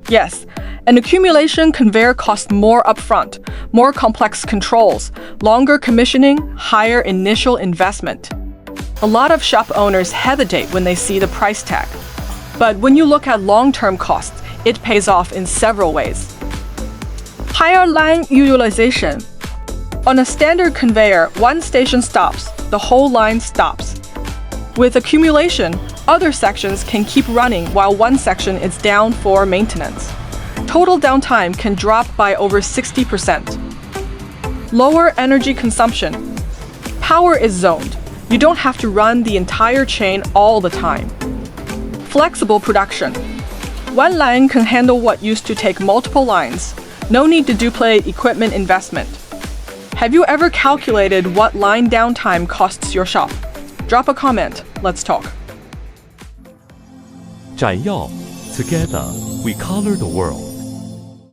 Yes, an accumulation conveyor costs more upfront, more complex controls, longer commissioning, higher initial investment. A lot of shop owners hesitate when they see the price tag. But when you look at long-term costs, it pays off in several ways. Higher line utilization. On a standard conveyor, one station stops, the whole line stops. With accumulation, other sections can keep running while one section is down for maintenance. Total downtime can drop by over 60%. Lower energy consumption. Power is zoned. You don't have to run the entire chain all the time. Flexible production. One line can handle what used to take multiple lines. No need to duplicate equipment investment. Have you ever calculated what line downtime costs your shop? Drop a comment. Let's talk. 摘要 Together we color the world.